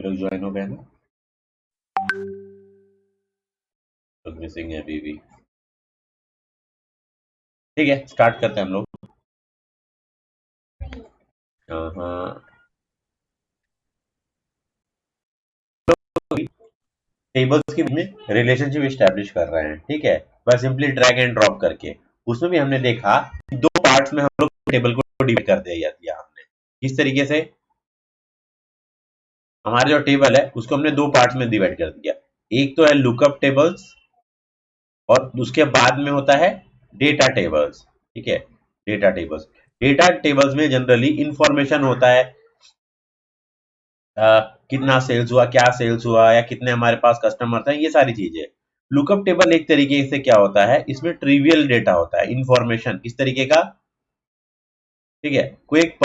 लोग ज्वाइन हो गए ना? लोग मिसिंग है अभी भी। ठीक है, स्टार्ट करते हैं हम लोग। हाँ, टेबल्स के बीच में रिलेशनशिप स्टैब्लिश कर रहे हैं, ठीक है, बस सिंपली ड्रैग एंड ड्रॉप करके। उसमें भी हमने देखा कि दो पार्ट्स में हम लोग टेबल को डिवाइड कर दिया हमने। किस तरीके से? हमारा जो टेबल है उसको हमने दो पार्ट्स में डिवाइड कर दिया। एक तो है लुकअप टेबल्स और उसके बाद में होता है डेटा टेबल्स, ठीक है। डेटा टेबल्स में जनरली इंफॉर्मेशन होता है, कितना सेल्स हुआ, क्या सेल्स हुआ, या कितने हमारे पास कस्टमर थे, ये सारी चीजें। लुकअप टेबल एक तरीके से क्या होता है, इसमें ट्रिवियल डेटा होता है, इंफॉर्मेशन इस तरीके का, ठीक है। कोई एक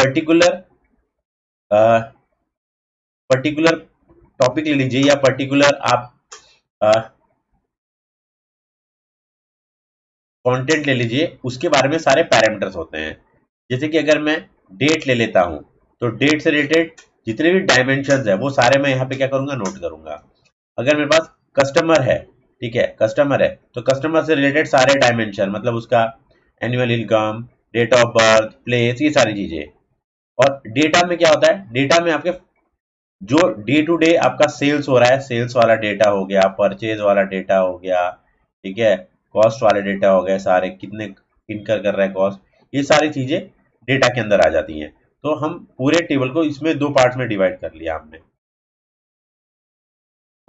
पर्टिकुलर टॉपिक ले लीजिए, या पर्टिकुलर आप कंटेंट ले लीजिए, उसके बारे में सारे पैरामीटर्स होते हैं। जैसे कि अगर मैं डेट ले लेता हूं, तो डेट से रिलेटेड जितने भी डायमेंशन है वो सारे मैं यहाँ पे क्या करूंगा, नोट करूंगा। अगर मेरे पास कस्टमर है, ठीक है, कस्टमर है, तो कस्टमर से रिलेटेड सारे डायमेंशन, मतलब उसका annual income, date of birth, place, ये सारी चीजें। और डेटा में क्या होता है, डेटा में आपके जो डे टू डे आपका सेल्स हो रहा है, सेल्स वाला डेटा हो गया, परचेज वाला डेटा हो गया, ठीक है, कॉस्ट वाले डेटा हो गए, सारे कितने इनकर कर रहे हैं कॉस्ट, ये सारी चीजें डेटा के अंदर आ जाती हैं। तो हम पूरे टेबल को इसमें दो पार्ट्स में डिवाइड कर लिया हमने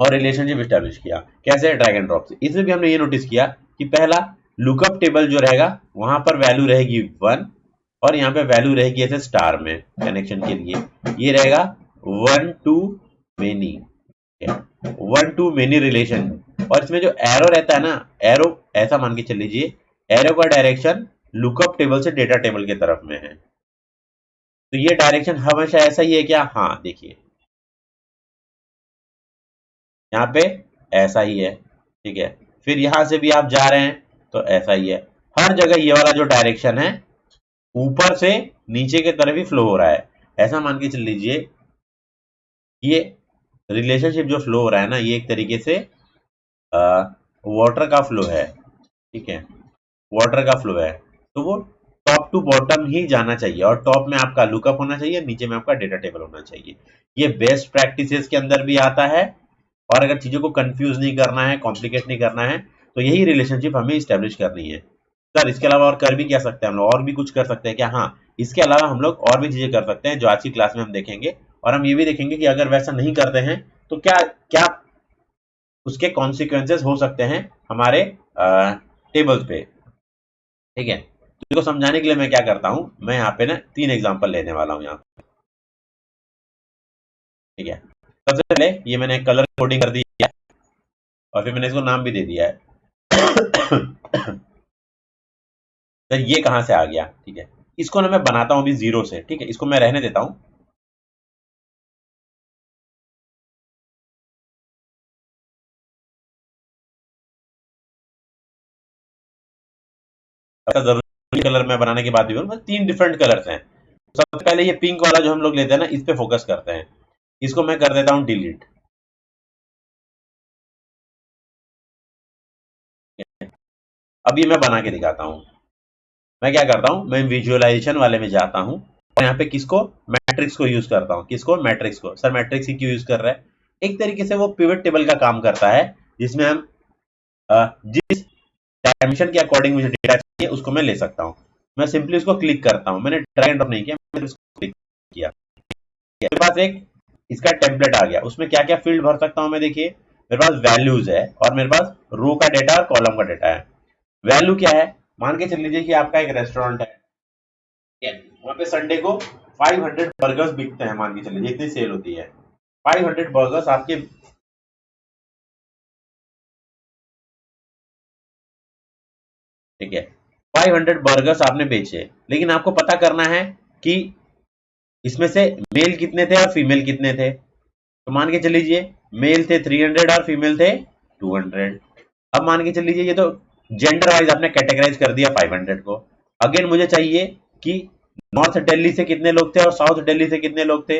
और रिलेशनशिप स्टैब्लिश किया। कैसे? ड्रैग एंड ड्रॉप से। इसमें भी हमने ये नोटिस किया कि पहला लुकअप टेबल जो रहेगा वहां पर वैल्यू रहेगी 1, और यहाँ पे वैल्यू रहेगी ऐसे स्टार में कनेक्शन के लिए, ये रहेगा 1 to many, 1 to many relation. और इसमें जो एरो रहता है ना, एरो ऐसा मान के चल लीजिए, एरो का डायरेक्शन लुकअप टेबल से डेटा टेबल की तरफ में है। तो ये डायरेक्शन हमेशा ऐसा ही है क्या? हाँ, देखिए यहाँ पे ऐसा ही है, ठीक है। फिर यहां से भी आप जा रहे हैं तो ऐसा ही है। हर जगह ये वाला जो डायरेक्शन है ऊपर से नीचे की तरफ ही फ्लो हो रहा है। ऐसा मान के चल लीजिए, ये रिलेशनशिप जो फ्लो हो रहा है ना, ये एक तरीके से वाटर का फ्लो है, ठीक है, वाटर का फ्लो है। तो वो टॉप टू बॉटम ही जाना चाहिए, और टॉप में आपका लुकअप होना चाहिए, नीचे में आपका डेटा टेबल होना चाहिए। ये बेस्ट प्रैक्टिसेस के अंदर भी आता है। और अगर चीजों को कंफ्यूज नहीं करना है, कॉम्प्लिकेट नहीं करना है, तो यही रिलेशनशिप हमें स्टैब्लिश करनी है। सर इसके अलावा और कर भी क्या सकते हैं हम लोग? और भी कुछ कर सकते हैं क्या? हाँ, इसके अलावा हम लोग और भी चीजें कर सकते हैं जो आज की क्लास में हम देखेंगे। और हम ये भी देखेंगे कि अगर वैसा नहीं करते हैं तो क्या क्या उसके कॉन्सिक्वेंसेस हो सकते हैं हमारे टेबल्स पे, ठीक है। तो इसको समझाने के लिए मैं क्या करता हूं, मैं यहाँ पे ना 3 एग्जांपल लेने वाला हूं यहाँ, ठीक है। सबसे पहले ये मैंने कलर कोडिंग कर दी है, और फिर मैंने इसको नाम भी दे दिया है। सर ये कहां से आ गया? ठीक है, इसको ना मैं बनाता हूं अभी जीरो से, ठीक है, इसको मैं रहने देता हूं। जरूरी कलर मैं बनाने की बात भी करूं, 3 डिफरेंट कलर्स हैं। सबसे पहले ये पिंक वाला जो हम लोग लेते हैं ना, इस पे फोकस करते हैं। इसको मैं कर देता हूं डिलीट। अब ये मैं बना के दिखाता हूं। मैं क्या करता हूं, मैं विजुअलाइजेशन वाले में जाता हूं, और यहाँ पे किसको, मैट्रिक्स को यूज करता हूं। किसको? मैट्रिक्स को। सर मैट्रिक्स ही क्यों यूज कर रहा है? एक तरीके से वो पिवट टेबल का काम करता है, जिसमें हम जिस डायमेंशन के अकॉर्डिंग मुझे डेटा चाहिए उसको मैं ले सकता हूं। मैं सिंपली उसको क्लिक करता हूं, मैंने ड्रैग एंड ड्रॉप नहीं किया, मैंने उसको क्लिक किया। मेरे पास एक इसका टेम्पलेट आ गया, उसमें क्या क्या फील्ड भर सकता हूं मैं? देखिए, मेरे पास वैल्यूज है, और मेरे पास रो का डेटा और कॉलम का डेटा है। वैल्यू क्या है? मान के चल लीजिए कि आपका एक रेस्टोरेंट है, वहां पे संडे को 500 बर्गर्स बिकते हैं, मान के चल लीजिए इतनी सेल होती है। 500 बर्गर्स आपके, ठीक है, 500 बर्गर्स आपने बेचे, लेकिन आपको पता करना है कि इसमें से मेल कितने थे और फीमेल कितने थे। तो मान के चल लीजिए मेल थे 300 और फीमेल थे 200। अब मान के चल लीजिए ये तो जेंडर वाइज आपने कैटेगराइज कर दिया 500 को। अगेन मुझे चाहिए कि नॉर्थ दिल्ली से कितने लोग थे और साउथ दिल्ली से कितने लोग थे।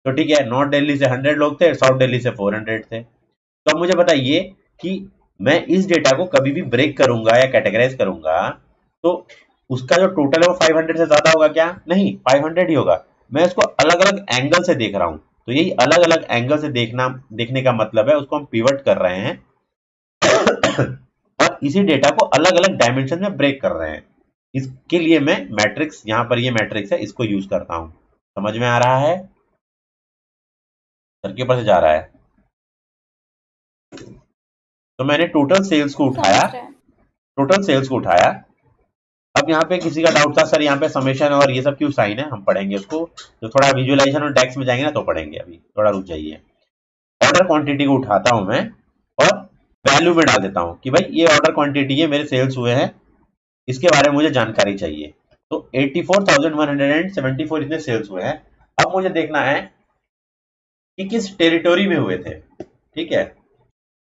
तो ठीक है, नॉर्थ दिल्ली से 100 लोग थे, साउथ दिल्ली से 400 थे। तो अब मुझे बताइए कि मैं इस डेटा को कभी भी ब्रेक करूंगा या कैटेगराइज करूंगा तो उसका जो टोटल है वो 500 से ज्यादा होगा क्या? नहीं, 500 ही होगा। मैं इसको अलग अलग एंगल से देख रहा हूं, तो यही अलग अलग एंगल से देखने का मतलब है, उसको हम पिवट कर रहे हैं और इसी डेटा को अलग अलग डायमेंशन में ब्रेक कर रहे हैं। इसके लिए मैं मैट्रिक्स, यहां पर ये मैट्रिक्स है, इसको यूज करता हूं। समझ में आ रहा है? सर के ऊपर से जा रहा है। तो मैंने टोटल सेल्स को उठाया, समझ रहे हैं। टोटल सेल्स को उठाया। अब यहाँ पे किसी का डाउट था सर यहाँ पे समेशन और ये सब क्यों साइन है, हम पढ़ेंगे उसको, जो थोड़ा विजुअलाइजेशन और टैक्स में जाएंगे ना तो पढ़ेंगे, अभी थोड़ा रुक जाइए। ऑर्डर क्वांटिटी को उठाता हूं मैं और वैल्यू में डाल देता हूं कि भाई ये ऑर्डर क्वांटिटी है, मेरे सेल्स हुए हैं, इसके बारे में मुझे जानकारी चाहिए। तो 84,174 इतने सेल्स हुए हैं। अब मुझे देखना है कि किस टेरिटोरी में हुए थे। ठीक है,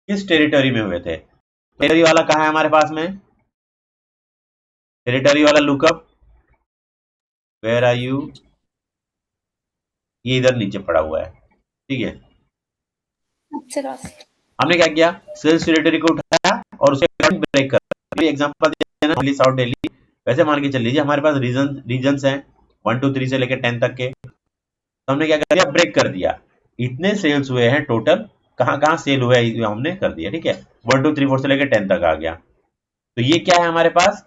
किस टेरिटोरी में हुए थे। टेरिटरी वाला कहाँ है हमारे पास में? टेरिटरी वाला लुकअप, वेयर आर यू? ये इधर नीचे पड़ा हुआ है। ठीक है, अच्छे रास्ते। हमने क्या किया, सेल्स टेरिटरी को उठाया और उसे ब्रेक कर एग्जांपल देना, दिल्ली साउथ दिल्ली। वैसे मान के चल लीजिए हमारे पास रीजन हैं 1 2 3 से लेकर 10 तक के। तो हमने क्या कर दिया, ब्रेक कर दिया। इतने सेल्स हुए हैं टोटल, कहाँ कहाँ सेल हुआ है हमने कर दिया। ठीक है, 1 2 3 4 से लेकर 10 तक आ गया। तो ये क्या है हमारे पास,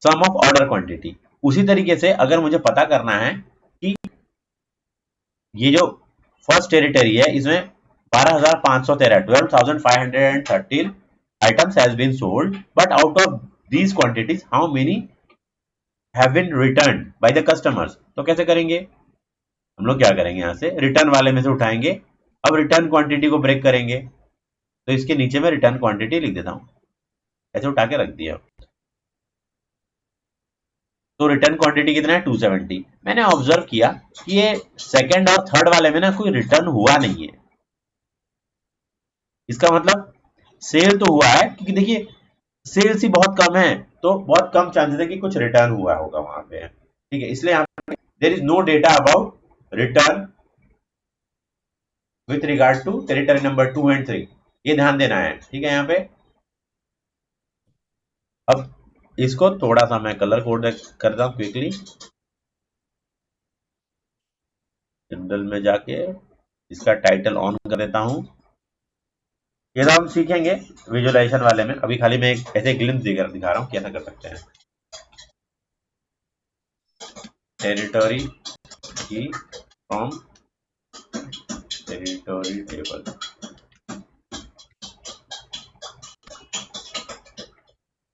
सम ऑफ ऑर्डर क्वांटिटी। उसी तरीके से अगर मुझे पता करना है कि ये जो फर्स्ट टेरिटरी है इसमें 12,513 12,513 items has been sold, but out of these quantities how many have been returned by the customers, तो कैसे करेंगे हम लोग, क्या करेंगे यहां से रिटर्न वाले में से उठाएंगे। अब रिटर्न क्वांटिटी को ब्रेक करेंगे, तो इसके नीचे में रिटर्न क्वांटिटी लिख देता हूं, ऐसे उठा के रख दिया। तो रिटर्न क्वांटिटी कितना है 270। मैंने ऑब्जर्व किया कि ये सेकंड और थर्ड वाले में ना कोई रिटर्न हुआ नहीं है। इसका मतलब सेल तो हुआ है, क्योंकि देखिए सेल्स ही बहुत कम है, तो बहुत कम चांसेस है कि कुछ रिटर्न हुआ होगा वहां पे। ठीक है, इसलिए यहाँ there is no data about return with regard to territory number 2 and 3, ये ध्यान देना है। ठीक है, यहाँ पे अब इसको थोड़ा सा मैं कलर कोड करता हूं क्विकली, जनरल में जाके इसका टाइटल ऑन कर देता हूं। ये तो हम सीखेंगे विजुअलाइजेशन वाले में, अभी खाली मैं एक ऐसे ग्लिम्स दिखा रहा हूं कैसा कर सकते हैं। टेरिटरी की फ्रॉम टेरिटरी टेबल,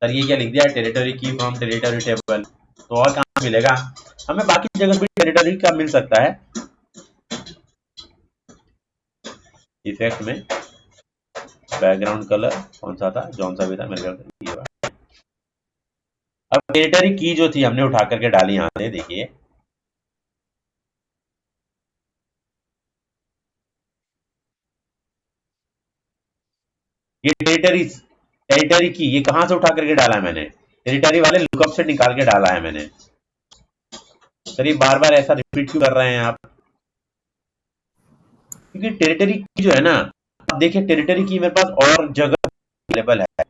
सर ये क्या लिख दिया, टेरिटरी की फ्रॉम टेरिटरी टेबल, तो और कहां मिलेगा हमें, बाकी जगह भी टेरिटरी का मिल सकता है। इफेक्ट में बैकग्राउंड कलर कौन सा था, जौन सा भी था मेरे ख्याल से ये वाला। अब टेरिटरी की जो थी हमने उठा करके डाली यहां से, देखिए ये टेरिटरी की, ये कहां से उठा करके डाला है मैंने, टेरिटरी वाले लुकअप से निकाल के डाला है मैंने। सर ये बार बार ऐसा रिपीट क्यों कर रहे हैं आप, क्योंकि टेरिटरी की जो है ना, आप देखिए टेरिटरी की मेरे पास और जगह अवेलेबल है।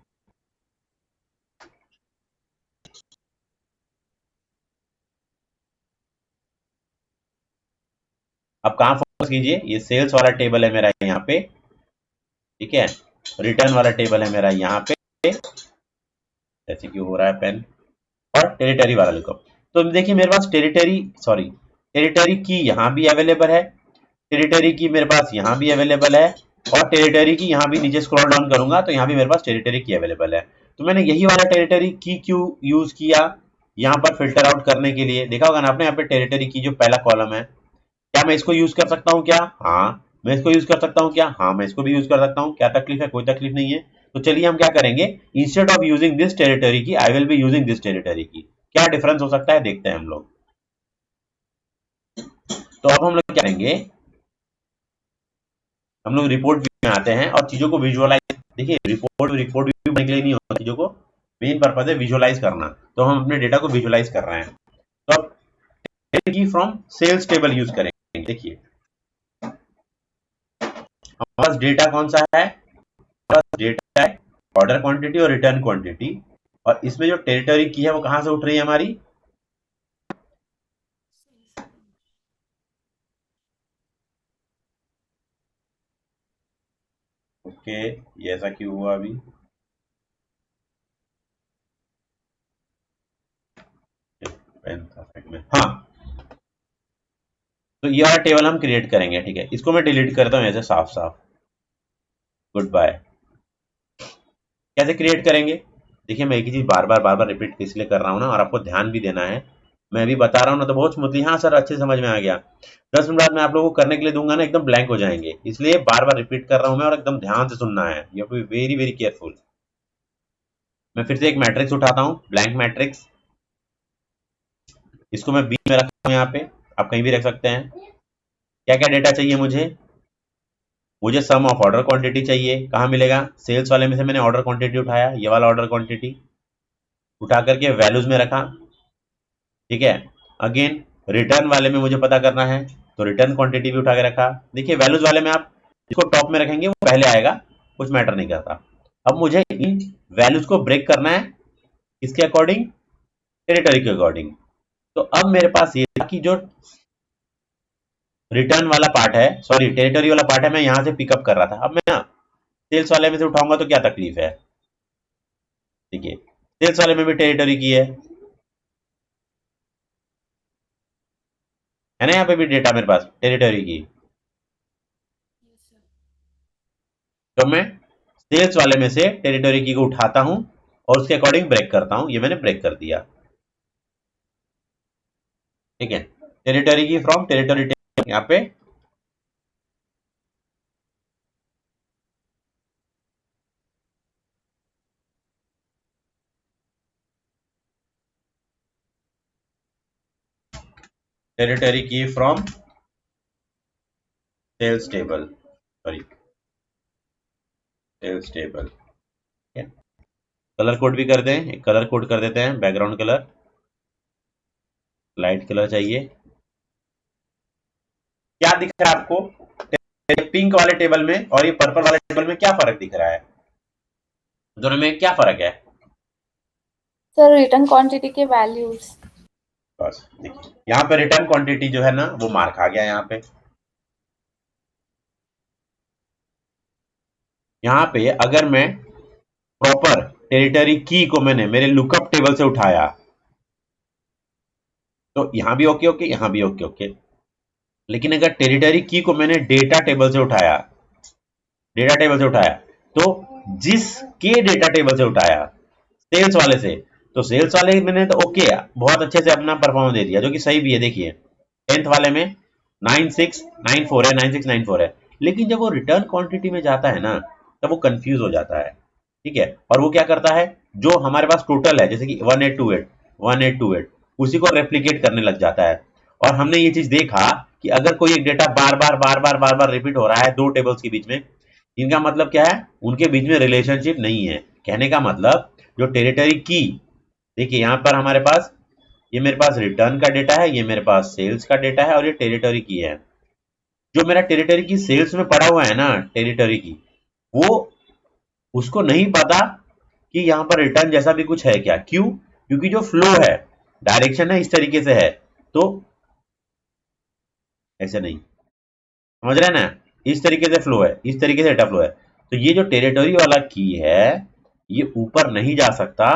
आप कहां फोकस कीजिए, ये सेल्स वाला टेबल है मेरा यहाँ पे। ठीक है, रिटर्न वाला टेबल है मेरा यहाँ पे, ऐसे क्यों हो रहा है पेन, और टेरिटरी वाला लुकअप। तो देखिए मेरे पास टेरिटरी की यहाँ भी अवेलेबल है, टेरिटरी की मेरे पास यहाँ भी अवेलेबल है, और टेरिटरी की यहाँ भी नीचे स्क्रॉल डाउन करूंगा तो यहाँ भी मेरे पास टेरिटरी की अवेलेबल है। तो मैंने यही वाला टेरिटरी की क्यों यूज किया, यहाँ पर फिल्टर आउट करने के लिए। देखा होगा ना आपने, यहाँ पे टेरिटरी की जो पहला कॉलम है, क्या मैं इसको यूज कर सकता हूँ क्या? हाँ मैं इसको यूज कर सकता हूँ क्या? हाँ मैं इसको भी यूज कर सकता हूँ। क्या तकलीफ है? कोई तकलीफ नहीं है। तो चलिए हम क्या करेंगे, instead of using this territory की I will be using this territory की। क्या डिफरेंस हो सकता है देखते हैं हम लोग। तो अब हम लोग क्या करेंगे, हम लोग रिपोर्ट व्यू में आते हैं और चीजों को विजुअलाइज, देखिए रिपोर्ट व्यू बनने के लिए नहीं होता, चीजों को मेन पर्पज है विजुअलाइज करना, तो हम अपने डेटा को विजुअलाइज कर रहे हैं। तो अब की फ्रॉम सेल्स टेबल यूज करेंगे। देखिए हमारे पास डेटा कौन सा है, डेटा है ऑर्डर क्वांटिटी और रिटर्न क्वांटिटी, और इसमें जो टेरिटरी की है वो कहां से उठ रही है हमारी, ओके ये ऐसा क्यों हुआ अभी, में हाँ, तो ये वाला टेबल हम क्रिएट करेंगे। ठीक है, इसको मैं डिलीट करता हूं ऐसे साफ साफ, गुड बाय। कैसे क्रिएट करेंगे, देखिए मैं एक ही चीज बार बार रिपीट इसलिए कर रहा हूँ ना, और आपको ध्यान भी देना है, मैं अभी बता रहा हूँ ना तो बहुत स्मूथली, हाँ सर अच्छे समझ में आ गया, 10 मिनट बाद मैं आप लोगों को करने के लिए दूंगा ना एकदम ब्लैंक हो जाएंगे, इसलिए बार बार रिपीट कर रहा हूं मैं, और एकदम ध्यान से सुनना है, you have to be very very careful. मैं फिर से एक मैट्रिक्स उठाता हूँ, ब्लैंक मैट्रिक्स, इसको मैं बी में रखता हूँ, यहाँ पे आप कहीं भी रख सकते हैं। क्या क्या डेटा चाहिए मुझे सम ऑफ ऑर्डर क्वांटिटी चाहिए, कहाँ मिलेगा, सेल्स वाले में से मैंने ऑर्डर क्वांटिटी उठाया, ये वाला ऑर्डर क्वांटिटी उठा करके वैल्यूज में रखा। ठीक है, अगेन रिटर्न वाले में मुझे पता करना है, तो रिटर्न क्वांटिटी भी उठा के रखा। देखिए वैल्यूज वाले में आप जिसको टॉप में रखेंगे वो पहले आएगा, कुछ मैटर नहीं करता। अब मुझे इन वैल्यूज को ब्रेक करना है, किसके अकॉर्डिंग, टेरिटरी के अकॉर्डिंग। तो अब मेरे पास ये था कि जो रिटर्न वाला पार्ट है, सॉरी टेरिटरी वाला पार्ट है, मैं यहां से पिकअप कर रहा था, अब मैं ना सेल्स वाले में से उठाऊंगा तो क्या तकलीफ है। देखिए सेल्स वाले में भी टेरिटरी की है ना, यहाँ पे भी डेटा मेरे पास टेरिटरी की, तो मैं सेल्स वाले में से टेरिटरी की को उठाता हूं और उसके अकॉर्डिंग ब्रेक करता हूं, ये मैंने ब्रेक कर दिया। ठीक है, टेरिटरी की फ्रॉम टेरिटरी यहाँ पे टेरिटरी की from sales table, sorry sales table. Colour code भी कर दें, एक कलर कोड कर देते हैं, बैकग्राउंड कलर लाइट कलर चाहिए। क्या दिख रहा है आपको, पिंक वाले टेबल में और ये पर्पल वाले टेबल में क्या फर्क दिख रहा है, दोनों में क्या फर्क है, सर रिटर्न क्वांटिटी के वैल्यूज। बस देखिए यहाँ पे रिटर्न क्वांटिटी जो है ना वो मार्क आ गया यहाँ पे। यहाँ पे अगर मैं प्रॉपर टेरिटरी की को मैंने मेरे लुकअप टेबल से उठाया तो यहां भी ओके ओके, यहां भी ओके ओके, लेकिन अगर टेरिटरी की को मैंने डेटा टेबल से उठाया तो जिसके डेटा टेबल से उठाया सेल्स वाले से, तो सेल्स वाले मैंने तो ओके बहुत अच्छे से अपना परफॉर्मेंस दे दिया, जो कि सही भी है। देखिए 10th वाले में 9694 है, 9694 है, लेकिन जब वो रिटर्न क्वांटिटी में जाता है ना तब वो कंफ्यूज हो जाता है। ठीक है, और वो क्या करता है, जो हमारे पास टोटल है जैसे कि 1828 उसी को रेप्लीकेट करने लग जाता है। और हमने ये चीज देखा कि अगर कोई एक डेटा बार बार रिपीट हो रहा है दो टेबल्स के बीच में, इनका मतलब क्या है, उनके बीच में रिलेशनशिप नहीं है। कहने का मतलब जो टेरिटरी की, देखिए यहां पर हमारे पास ये मेरे पास रिटर्न का डेटा है, ये मेरे पास सेल्स का डेटा है, और ये टेरिटरी की है। जो मेरा टेरिटरी की सेल्स में पड़ा हुआ है ना टेरिटरी की, वो उसको नहीं पता कि यहां पर रिटर्न जैसा भी कुछ है क्या, क्यों, क्योंकि जो फ्लो है, डायरेक्शन है इस तरीके से है, तो ऐसे नहीं, समझ रहे हैं ना, इस तरीके से फ्लो है, इस तरीके से डेटा फ्लो है। तो ये जो टेरिटरी वाला की है ये ऊपर नहीं जा सकता,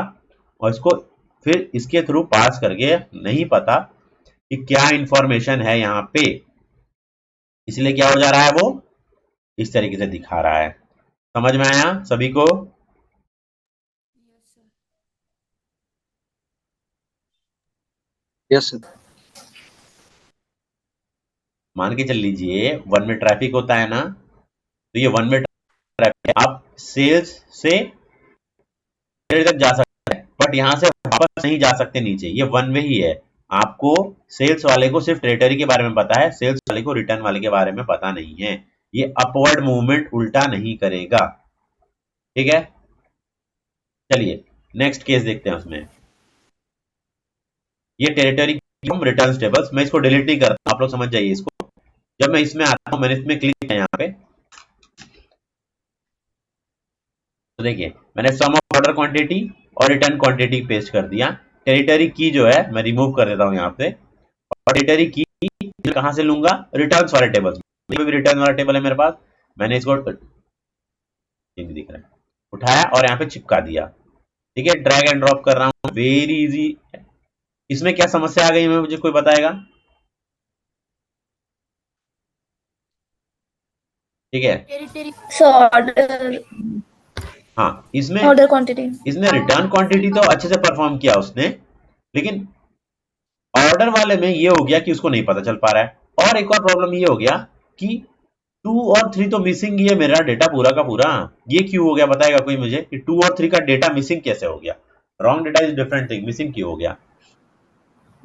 और इसको फिर इसके थ्रू पास करके नहीं पता कि क्या इंफॉर्मेशन है यहाँ पे, इसलिए क्या हो जा रहा है, वो इस तरीके से दिखा रहा है। समझ में आया सभी को, यस सर। मान के चल लीजिए वन वे ट्रैफिक होता है ना, तो ये वन वे ट्रैफिक आप सेल्स से तक जा सकते हैं, बट यहां से वापस नहीं जा सकते नीचे, ये वन वे ही है। आपको सेल्स वाले को सिर्फ टेरिटरी के बारे में पता है, सेल्स वाले को रिटर्न वाले के बारे में पता नहीं है, ये अपवर्ड मूवमेंट उल्टा नहीं करेगा। ठीक है, चलिए नेक्स्ट केस देखते हैं उसमें। ये टेरिटरी रिटर्न टेबल्स, मैं इसको डिलीट नहीं करता, आप लोग समझ जाइए इसको। जब मैं इसमें आता हूं, मैंने इसमें क्लिक किया यहाँ पे, तो देखिए मैंने सम ऑफ ऑर्डर क्वांटिटी और रिटर्न क्वांटिटी पेस्ट कर दिया। टेरिटरी की जो है मैं रिमूव कर देता हूं यहाँ पे, और टेरिटरी की कहां से लूंगा, रिटर्न वाले टेबल में भी रिटर्न वाला टेबल है मेरे पास, मैंने इसको दिख रहा है उठाया और यहाँ पे चिपका दिया। ठीक है, ड्रैग एंड ड्रॉप कर रहा हूँ, वेरी इजी। इसमें क्या समस्या आ गई मैं, मुझे कोई बताएगा? ठीक है, So order हाँ इसमें order quantity. इसमें रिटर्न क्वांटिटी तो अच्छे से परफॉर्म किया उसने, लेकिन ऑर्डर वाले में ये हो गया कि उसको नहीं पता चल पा रहा है। और एक और प्रॉब्लम ये हो गया कि 2 और 3 तो मिसिंग ही है मेरा डेटा पूरा का पूरा। ये क्यों हो गया बताएगा कोई मुझे, कि 2 और 3 का डेटा मिसिंग कैसे हो गया? Wrong data is different thing, missing क्यों हो गया?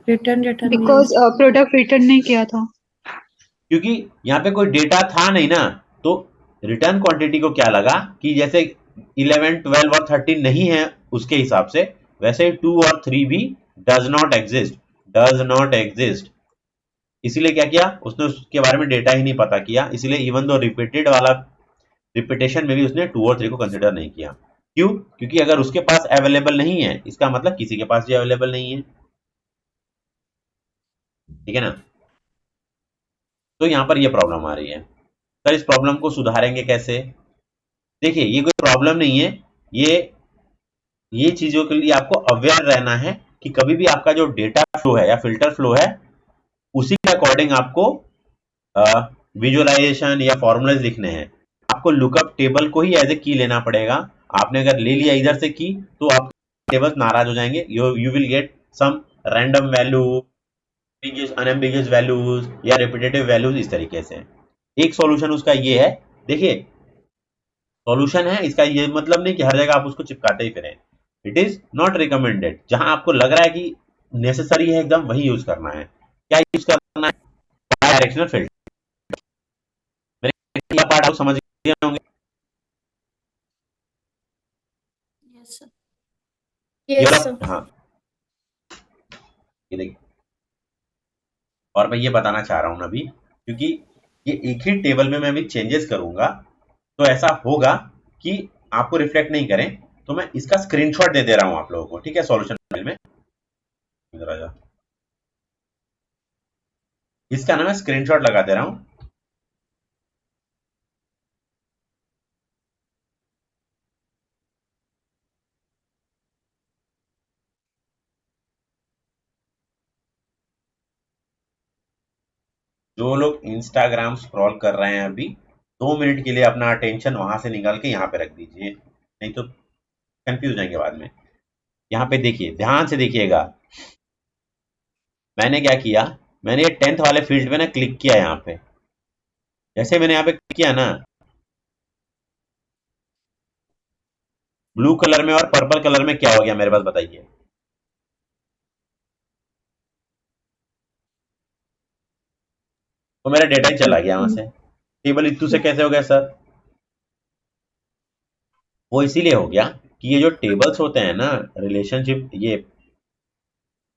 रिटर्न डेटा नहीं बिकॉज प्रोडक्ट रिटर्न नहीं किया था। क्योंकि यहाँ पे कोई डेटा था नहीं ना, तो रिटर्न क्वांटिटी को क्या लगा कि जैसे 11, 12 और 13 नहीं है उसके हिसाब से, वैसे 2 और 3 भी डज नॉट एग्जिस्ट। इसीलिए क्या किया उसने, उसके बारे में डेटा ही नहीं पता किया, इसीलिए इवन दो रिपीटेड वाला रिपीटेशन में भी उसने 2 और 3 को कंसिडर नहीं किया। क्यों? क्योंकि अगर उसके पास अवेलेबल नहीं है, इसका मतलब किसी के पास भी अवेलेबल नहीं है। ठीक है ना? तो यहां पर ये प्रॉब्लम आ रही है। सर इस प्रॉब्लम को सुधारेंगे कैसे? देखिए ये कोई प्रॉब्लम नहीं है, ये चीजों के लिए आपको अवेयर रहना है कि कभी भी आपका जो डेटा फ्लो है या फिल्टर फ्लो है, उसी के अकॉर्डिंग आपको विजुअलाइजेशन या फॉर्मूलाज लिखने हैं। आपको लुकअप टेबल को ही एज ए की लेना पड़ेगा। आपने अगर ले लिया इधर से की, तो आप टेबल्स नाराज हो जाएंगे, you will get some random value, unambiguous values या रिपीटेटिव वैल्यूज, इस तरीके से। एक सॉल्यूशन उसका ये है, देखिए सॉल्यूशन है इसका, ये मतलब नहीं कि हर जगह आप उसको चिपकाते ही फिरें। इट इज नॉट रिकमेंडेड, जहां आपको लग रहा है कि नेसेसरी है एकदम, वही यूज करना है। क्या यूज करना है? Directional filter. मेरे पार्ट आप समझ गए होंगे। Yes sir. Yes, ये sir. हाँ, ये देखिए, और मैं ये बताना चाह रहा हूं अभी, क्योंकि ये एक ही टेबल में मैं अभी चेंजेस करूंगा, तो ऐसा होगा कि आपको रिफ्लेक्ट नहीं करें, तो मैं इसका स्क्रीनशॉट दे दे रहा हूं आप लोगों को। ठीक है, सॉल्यूशन फाइल में इधर आ जाओ। इसका ना मैं स्क्रीनशॉट लगा दे रहा हूं। जो लोग इंस्टाग्राम स्क्रॉल कर रहे हैं अभी, 2 मिनट के लिए अपना अटेंशन वहां से निकाल के यहाँ पे रख दीजिए, नहीं तो कंफ्यूज हो जाएंगे बाद में। यहाँ पे देखिए, ध्यान से देखिएगा, मैंने क्या किया, मैंने ये 10th वाले फील्ड में ना क्लिक किया यहाँ पे। जैसे मैंने यहाँ पे क्लिक किया ना, ब्लू कलर में और पर्पल कलर में क्या हो गया मेरे पास बताइए? तो मेरा डेटा ही चला गया वहां से। टेबल इतू से कैसे हो गया सर? वो इसीलिए हो गया कि ये जो टेबल्स होते हैं ना, रिलेशनशिप, ये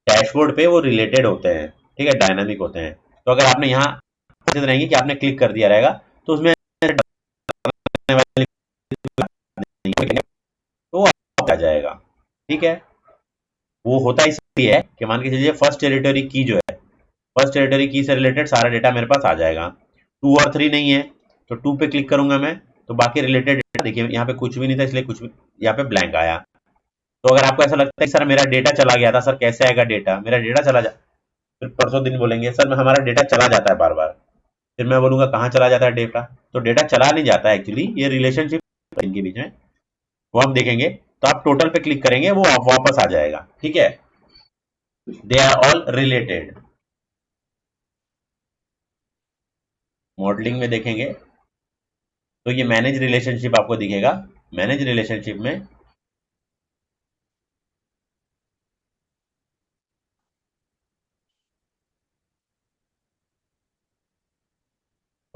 डैशबोर्ड पे वो रिलेटेड होते हैं। ठीक है, डायनामिक होते हैं। तो अगर आपने यहाँ रहेंगे कि आपने क्लिक कर दिया रहेगा, तो उसमें तो वो आ जाएगा। ठीक है, वो होता इसलिए है कि मान के चलिए फर्स्ट टेरिटरी की जो है, फर्स्ट टेरिटरी की से रिलेटेड सारा डेटा मेरे पास आ जाएगा। 2 और 3 नहीं है, तो 2 पे क्लिक करूंगा मैं, तो बाकी रिलेटेड डेटा देखिए यहाँ पे कुछ भी नहीं था, इसलिए कुछ भी यहाँ पे ब्लैंक आया। तो अगर आपको ऐसा लगता है सर मेरा डेटा चला गया था, सर कैसे आएगा डेटा, मेरा डेटा चला जा, फिर परसों दिन बोलेंगे सर हमारा डेटा चला जाता है बार बार, फिर मैं बोलूंगा कहाँ चला जाता है डेटा? तो डेटा चला नहीं जाता है एक्चुअली, ये रिलेशनशिप इनके बीच में, वो हम देखेंगे। तो आप टोटल पे क्लिक करेंगे, वो वापस आ जाएगा। ठीक है, they are all related. Modelling में देखेंगे तो ये मैनेज रिलेशनशिप आपको दिखेगा। मैनेज रिलेशनशिप में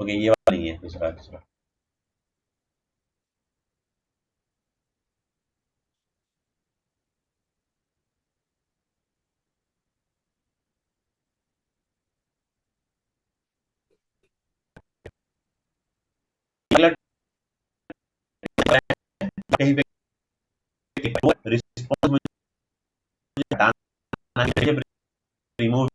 ओके, ये वाला नहीं है, दूसरा दूसरा। कहीं पे रिस्पॉन्स मुझे हटाना है, रिमूव और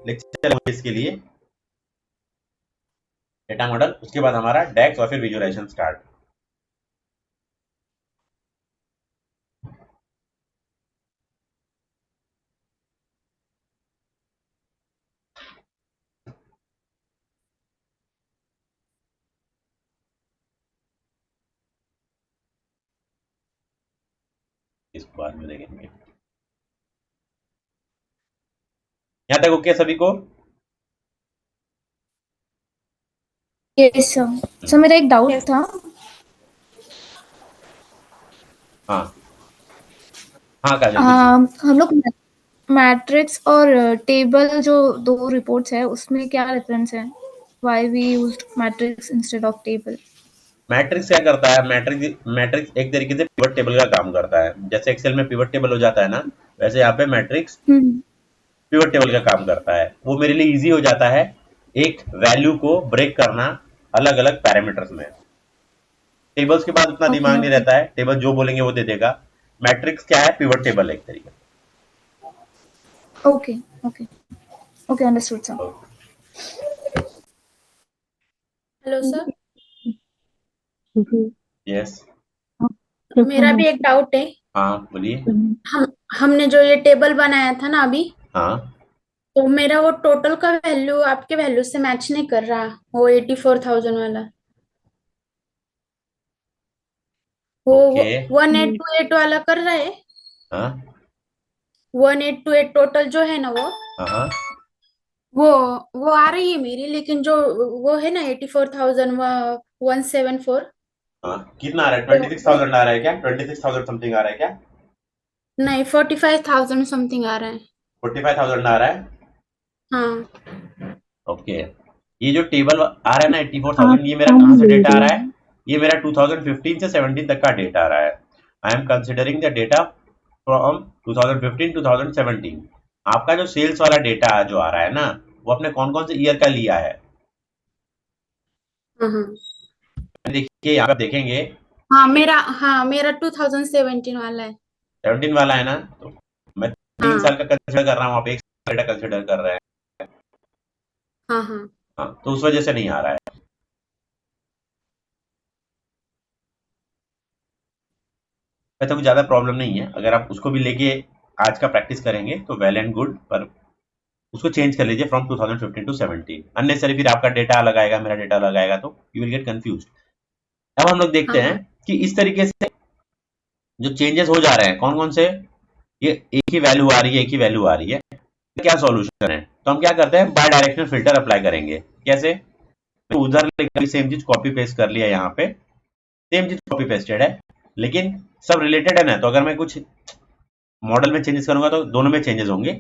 लेक्चर इसके लिए डेटा मॉडल, उसके बाद हमारा डेक्स और फिर विजुअलाइजेशन स्टार्ट। इसको बाद में देखेंगे। यहां तक ओके सभी को? Yes sir. सर मेरा एक डाउट Yes. था। हाँ हाँ काजल पूछो। हम लोग मैट्रिक्स और टेबल जो दो रिपोर्ट्स है उसमें क्या डिफरेंस है? Why we used matrix instead of table? Matrix क्या करता है? मैट्रिक्स एक तरीके से पिवट टेबल का काम करता है। जैसे एक्सेल में पिवट टेबल हो जाता है ना, वैसे यहाँ पे मैट्रिक्स हम्म। पिवट टेबल का काम करता है। वो मेरे लिए इजी हो जाता है एक वैल्यू को ब्रेक करना अलग अलग पैरामीटर्स में। टेबल्स के बाद उतना ओके दिमाग नहीं ओके रहता है, टेबल जो बोलेंगे वो दे देगा। मैट्रिक्स क्या है? पिवट टेबल एक तरीके okay okay okay understood sir. से। Hello sir. यस। मेरा भी एक डाउट है। हाँ बोलिए। हमने जो ये टेबल बनाया था ना अभी, हाँ तो मेरा वो टोटल का वैल्यू आपके वैल्यू से मैच नहीं कर रहा, वो 84,000 वाला। वो ओके। 1828 वाला कर रहा है। हाँ 1828 टोटल जो है ना हाँ हाँ वो वो आ रही है मेरी, लेकिन जो वो है ना 84,174, हाँ कितना आ रहा है? तो 26,000 आ रहा है क्या? 26,000 समथिंग आ रहा है क्या? नहीं 45,000 समथिंग आ रहा है। 45,000 आ रहा है। हाँ ओके। ये जो टेबल आ रहा है ना आप 84,000, ये मेरा कम कहाँ से ले डेटा आ रहे रहा है? हैं। ये मेरा 2015 से 17 तक का डेटा आ रहा है। I am considering the data from 2015 2017। आपका जो सेल्स वाला डेटा जो आ रहा है ना, वो आपने कौन कौन से ईयर का लिया है? हाँ हाँ देखिए यहाँ पे देखेंगे हाँ मेरा 2017 वाला है। 17 वाला है ना, तो मैं 3 साल हाँ का कंसिडर कर रहा हूँ, आप 1 साल का कंसिडर कर रहे हैं। हाँ हाँ हाँ तो उस वजह से नहीं आ रहा है। वैसे कुछ ज्यादा प्रॉब्लम नहीं है, अगर आप उसको भी लेके आज का प्रैक्टिस करेंगे तो वेल एंड गुड, पर उसको चेंज कर लीजिए फ्रॉम 2015 टू 17। अननेसरी फिर आपका डेटा अलग आएगा, मेरा डेटा अलग आएगा, तो यू विल गेट कंफ्यूज। अब हम लोग देखते हाँ हैं हाँ कि इस तरीके से जो चेंजेस हो जा रहे हैं कौन कौन से, ये एक ही वैल्यू आ रही है, एक ही वैल्यू आ रही है, क्या सॉल्यूशन है? तो हम क्या करते हैं, बाय डायरेक्शनल फिल्टर अप्लाई करेंगे। कैसे? तो उधर सेम चीज कॉपी पेस्ट कर लिया, यहाँ पे सेम चीज कॉपी पेस्टेड है, लेकिन सब रिलेटेड है ना, तो अगर मैं कुछ मॉडल में चेंजेस करूंगा तो दोनों में चेंजेस होंगे।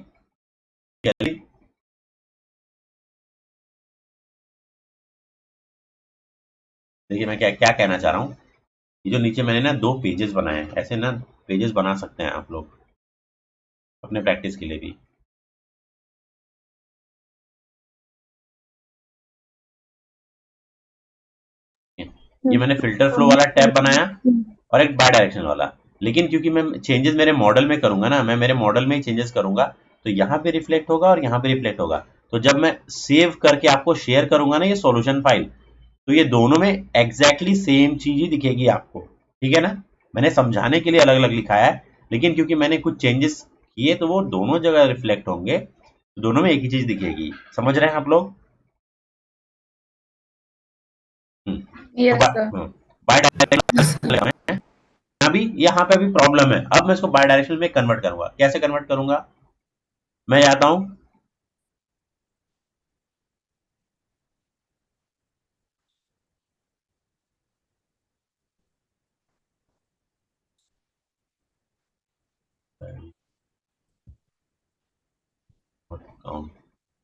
देखिए मैं क्या क्या कहना चाह रहा हूँ। ये जो नीचे मैंने ना 2 पेजेस बनाए हैं, ऐसे ना पेजेस बना सकते हैं आप लोग अपने प्रैक्टिस के लिए भी। ये मैंने फिल्टर फ्लो वाला टैब बनाया और एक बाय डायरेक्शन वाला। लेकिन क्योंकि मैं चेंजेस मेरे मॉडल में करूंगा ना, मैं मेरे मॉडल में ही चेंजेस करूंगा, तो यहाँ पे रिफ्लेक्ट होगा और यहाँ पे रिफ्लेक्ट होगा। तो जब मैं सेव करके आपको शेयर करूंगा ना ये सॉल्यूशन फाइल, तो ये दोनों में एग्जैक्टली सेम चीज ही दिखेगी आपको। ठीक है ना? मैंने समझाने के लिए अलग अलग लिखा है, लेकिन क्योंकि मैंने कुछ चेंजेस किए तो वो दोनों जगह रिफ्लेक्ट होंगे, तो दोनों में एक ही चीज दिखेगी। समझ रहे हैं आप लोग? तो यस सर। बाय डायरेक्शन अभी यहाँ पे अभी प्रॉब्लम है। अब मैं इसको बाय डायरेक्शनल में कन्वर्ट करूंगा। कैसे कन्वर्ट करूंगा? मैं जाता हूं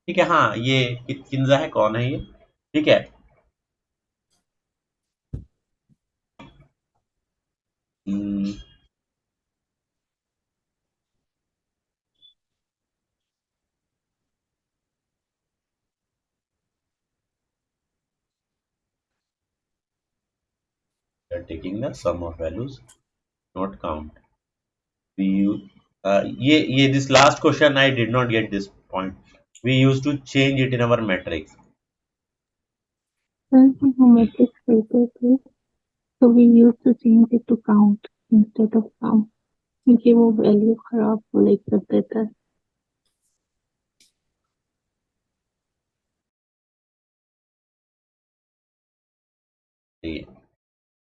ठीक है, हाँ ये किंजा है, कौन है ये? ठीक है। हम्म, are taking the sum of values, not count. We use this last question I did not get this point. We used to change it in our matrix. Matrix filter थे, so we used to change it to count instead of sum, क्योंकि वो value खराब like कर देता है. ठीक है,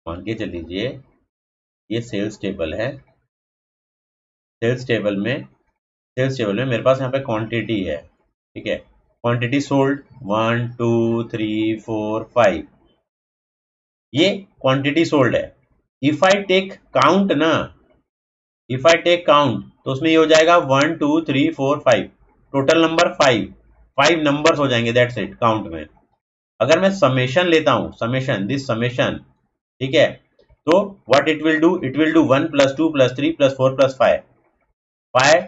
मान के चल लीजिए ये सेल्स टेबल है. सेल्स टेबल में मेरे पास यहाँ पे क्वांटिटी है. ठीक है, क्वांटिटी सोल्ड 1 2 3 4 5, ये क्वांटिटी सोल्ड है. इफ आई टेक काउंट ना, इफ आई टेक काउंट तो उसमें ये हो जाएगा 1 2 3 4 5, टोटल नंबर 5 नंबर्स हो जाएंगे. दैट्स इट काउंट में. अगर मैं समेशन लेता हूं, समेशन, दिस समेशन, ठीक है, तो what it will do, it will do 1 + 2 + 3 + 4 + 5, 5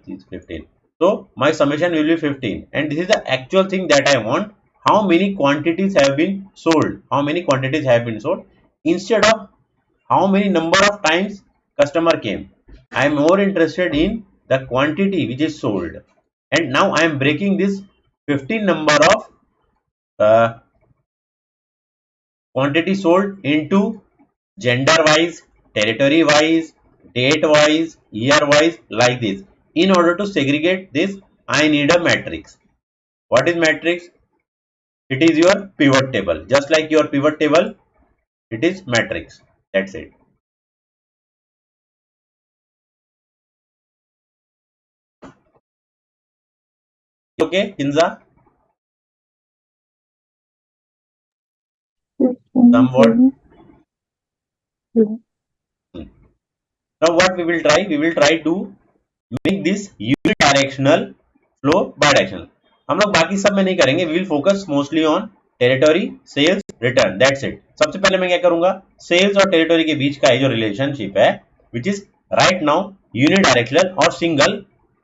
3 15. So my summation will be 15, and this is the actual thing that I want. How many quantities have been sold? How many quantities have been sold instead of how many number of times customer came. I am more interested in the quantity which is sold, and now I am breaking this 15 number of quantity sold into gender wise, territory wise, date wise, year wise, like this. In order to segregate this, I need a matrix. What is matrix? It is your pivot table. Just like your pivot table, it is matrix. That's it. Okay, Kinza? Somewhat. Now what we will try? We will try to make this unidirectional flow bidirectional. हम लोग बाकी सब में नहीं करेंगे. We will focus mostly on territory, sales, return. That's it. सबसे पहले मैं क्या करूंगा, सेल्स और टेरिटरी के बीच का ये जो रिलेशनशिप है, which is right now unidirectional or single,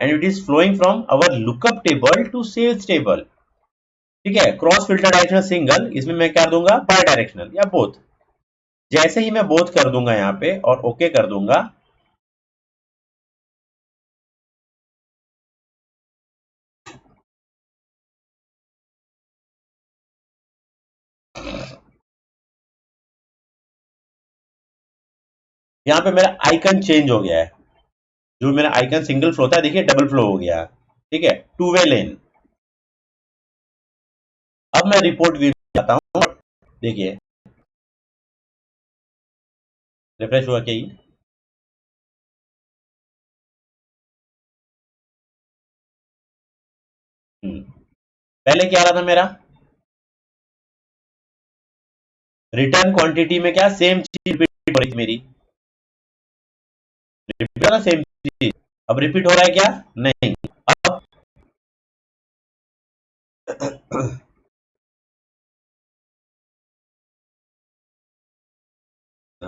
and it is flowing from our lookup table to sales table. ठीक है, क्रॉस फिल्टर डायरेक्शनल सिंगल, इसमें मैं क्या दूंगा, बाय डायरेक्शनल या बोथ. जैसे ही मैं बोथ कर दूंगा यहाँ पे और ओके कर दूंगा, यहाँ पे मेरा आइकन चेंज हो गया है. जो मेरा आइकन सिंगल फ्लो था, देखिए डबल फ्लो हो गया. ठीक है, टू वे लेन. अब मैं रिपोर्ट व्यू जाता हूं. देखिए रिफ्रेश हुआ क्या, पहले क्या आ रहा था मेरा, रिटर्न क्वांटिटी में क्या सेम चीज रिपीट हो रही थी मेरी, रिपीट हो रहा सेम चीज. अब रिपीट हो रहा है क्या, नहीं. अब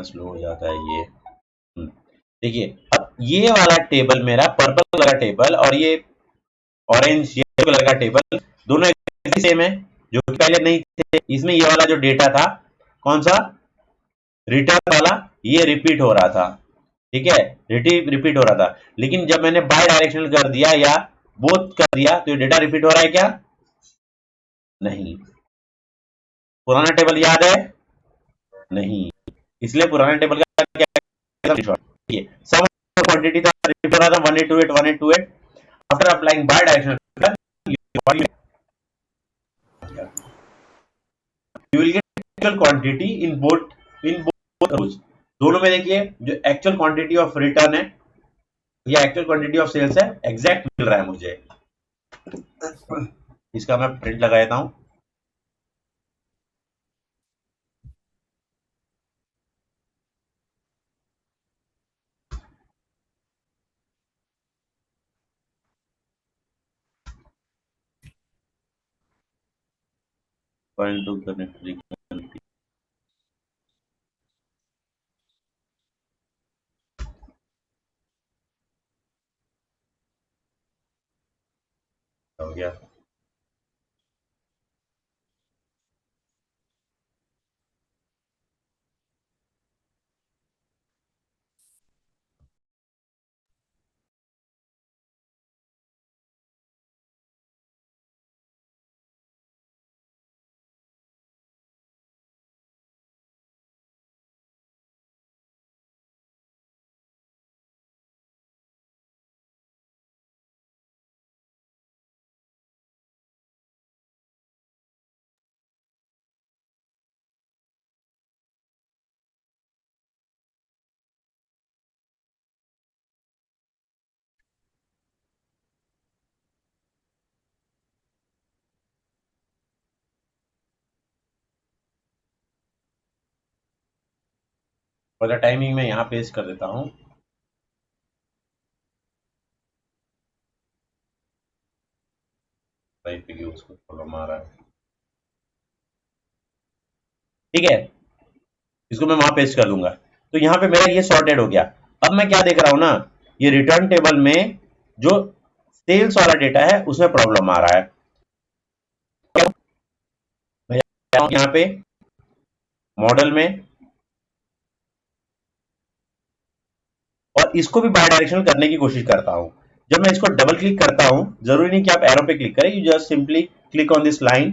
स्लो हो जाता है ये. देखिए अब ये वाला टेबल मेरा पर्पल कलर का टेबल और ये ऑरेंज येलो कलर का टेबल दोनों एक सेम है, जो कि पहले नहीं थे. इसमें ये वाला जो डेटा था, कौन सा, रिटर्न वाला, ये रिपीट हो रहा था. ठीक है, रिपीट हो रहा था. लेकिन जब मैंने बाय डायरेक्शनल कर दिया या बोथ कर दिया, तो ये डेटा रिपीट हो रहा है क्या, नहीं. पुराना टेबल याद है, नहीं. इसलिए पुराने टेबल का क्या, सम क्वांटिटी था, रिपीट हो रहा था 1828 1828. After applying by directional you will get actual quantity in both rows. दोनों में देखिए जो एक्चुअल क्वांटिटी ऑफ रिटर्न है या एक्चुअल क्वांटिटी ऑफ सेल्स है, एग्जैक्ट मिल रहा है मुझे. इसका मैं प्रिंट लगा देता हूं. पॉइंट टू कनेक्ट हो गया. फॉर द टाइमिंग मैं यहाँ पेस्ट कर देता हूँ। उसको प्रॉब्लम आ रहा है, ठीक है, इसको मैं वहां पेस्ट कर दूंगा। तो यहाँ पे मेरा ये सॉर्टेड हो गया। अब मैं क्या देख रहा हूं ना, ये रिटर्न टेबल में जो सेल्स वाला डेटा है उसमें प्रॉब्लम आ रहा है। यहाँ पे मॉडल में, और इसको भी बाय डायरेक्शनल करने की कोशिश करता हूं। जब मैं इसको डबल क्लिक करता हूं, जरूरी नहीं कि आप एरो पे क्लिक करें, you just simply click on this line.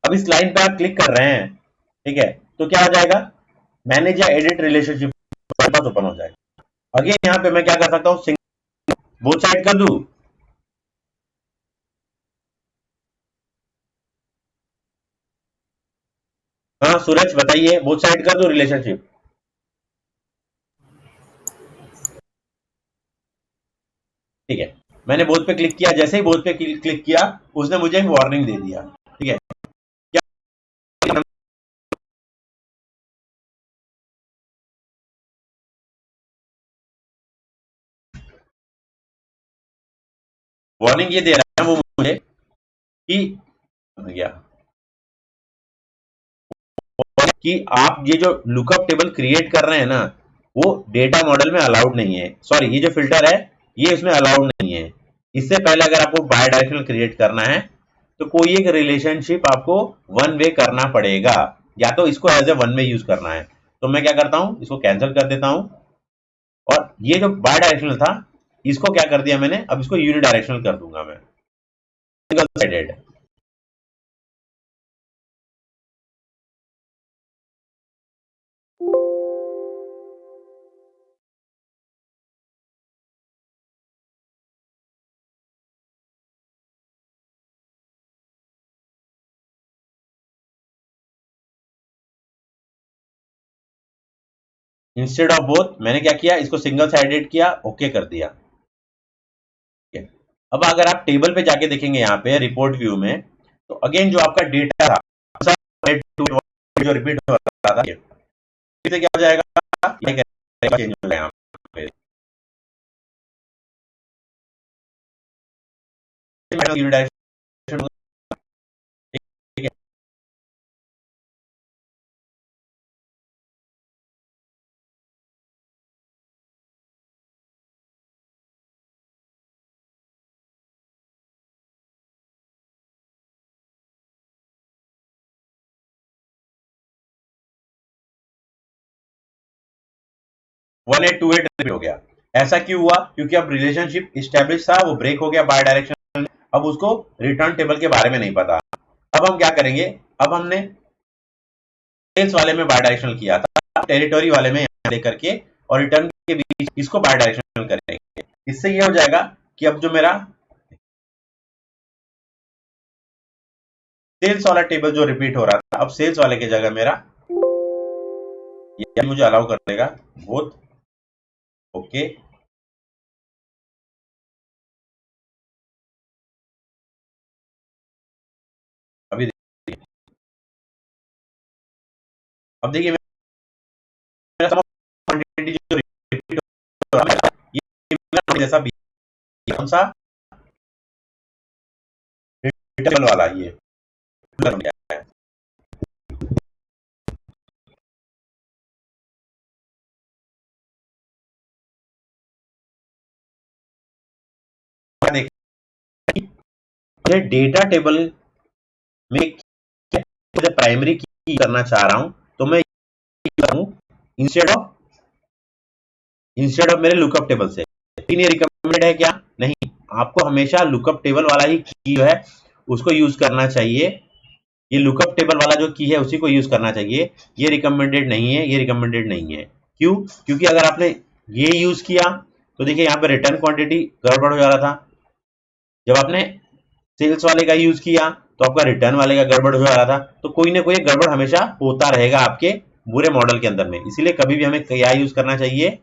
अब इस लाइन पे आप क्लिक कर रहे हैं, ठीक है, तो क्या हो जाएगा, मैनेज या एडिट रिलेशनशिप ओपन हो जाएगा। अगेन यहाँ पे मैं क्या कर सकता हूँ, बोथ साइड कर दूं। हाँ सूरज बताइए, बोथ साइड कर दूं रिलेशनशिप। ठीक है, मैंने बोथ पे क्लिक किया, जैसे ही बोथ पे क्लिक किया उसने मुझे वार्निंग दे दिया। ठीक है, वार्निंग ये दे रहा है वो मुझे कि आप ये जो लुकअप टेबल क्रिएट कर रहे हैं ना, वो डेटा मॉडल में अलाउड नहीं है। सॉरी, ये जो फिल्टर है ये इसमें अलाउड नहीं है। इससे पहले अगर आपको बाय डायरेक्शनल क्रिएट करना है तो कोई एक रिलेशनशिप आपको वन वे करना पड़ेगा, या तो इसको as a one way use करना है। तो मैं क्या करता हूं, इसको कैंसिल कर देता हूं, और ये जो बाय डायरेक्शनल था इसको क्या कर दिया मैंने, अब इसको यूनि डायरेक्शनल कर दूंगा मैं, single sided. Instead of both मैंने क्या किया, इसको सिंगल साइडेड किया, ओके कर दिया। अब अगर आप टेबल पे जाके देखेंगे यहाँ पे रिपोर्ट व्यू में, तो अगेन जो आपका डेटा था जो रिपीट हो रहा था, इससे क्या हो जाएगा, चेंज हो जाएगा। वन 1828 रिपीट हो गया। ऐसा क्यों हुआ, क्योंकि अब रिलेशनशिप स्टैब्लिश था, वो ब्रेक हो गया बाय डायरेक्शन। अब उसको रिटर्न टेबल के बारे में नहीं पता। अब हम क्या करेंगे, अब हमने सेल्स वाले में बाय डायरेक्शनल किया था, टेरिटोरी वाले में यहाँ दे करके और रिटर्न के बीच इसको बाय डायरेक्शनल करेंगे। इससे ये हो जाएगा कि अब जो मेरा सेल्स वाला टेबल जो रिपीट हो रहा था, अब सेल्स वाले की जगह मेरा ये मुझे अलाउ कर देगा बोथ, ओके। अभी अब देखिए मेरा क्वांटिटी जो रिपीट हो रहा है ये जैसा भी, कौन सा रिटर्न वाला, ये डेटा टेबल में प्राइमरी की करना चाह रहा हूं, तो मैं करूं इंस्टेड ऑफ मेरे लुकअप टेबल से। लेकिन ये रिकमेंडेड है क्या, नहीं, आपको हमेशा लुकअप टेबल वाला ही की जो है उसको यूज करना चाहिए। ये लुकअप टेबल वाला जो की है उसी को यूज करना चाहिए। ये रिकमेंडेड नहीं है, ये रिकमेंडेड नहीं है। क्यों, क्योंकि अगर आपने ये यूज किया तो देखिए यहाँ पे रिटर्न क्वांटिटी गड़बड़ हो जा रहा था, जब आपने सेल्स वाले का यूज किया तो आपका रिटर्न वाले का गड़बड़ हो रहा था। तो कोई ना कोई गड़बड़ हमेशा होता रहेगा आपके बुरे मॉडल के अंदर में। इसीलिए कभी भी हमें क्या यूज करना चाहिए,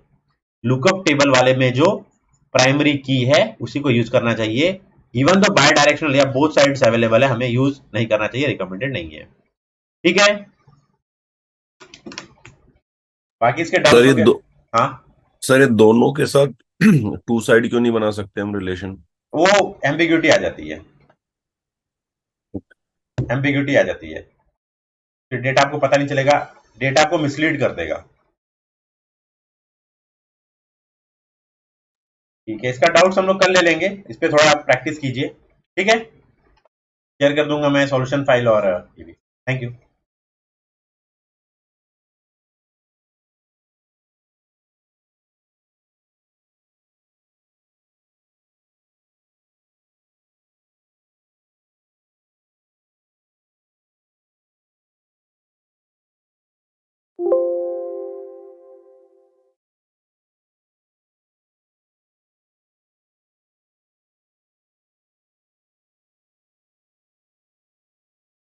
लुकअप टेबल वाले में जो प्राइमरी की है उसी को यूज करना चाहिए। इवन तो बाय डायरेक्शनल या बोथ साइड्स अवेलेबल है, हमें यूज नहीं करना चाहिए, रिकमेंडेड नहीं है। ठीक है, बाकी इसके सर डाउट्स ये हो गए? हाँ, सर ये दोनों के साथ टू साइड क्यों नहीं बना सकते हम रिलेशन? वो एम्बिग्यूटी आ जाती है, एम्बिग्यूटी आ जाती है, फिर डेटा आपको पता नहीं चलेगा, डेटा आपको मिसलीड कर देगा। ठीक है, इसका डाउट्स हम लोग कल ले लेंगे, इस पे थोड़ा आप प्रैक्टिस कीजिए। ठीक है, शेयर कर दूंगा मैं सॉल्यूशन फाइल और ये भी। Thank you.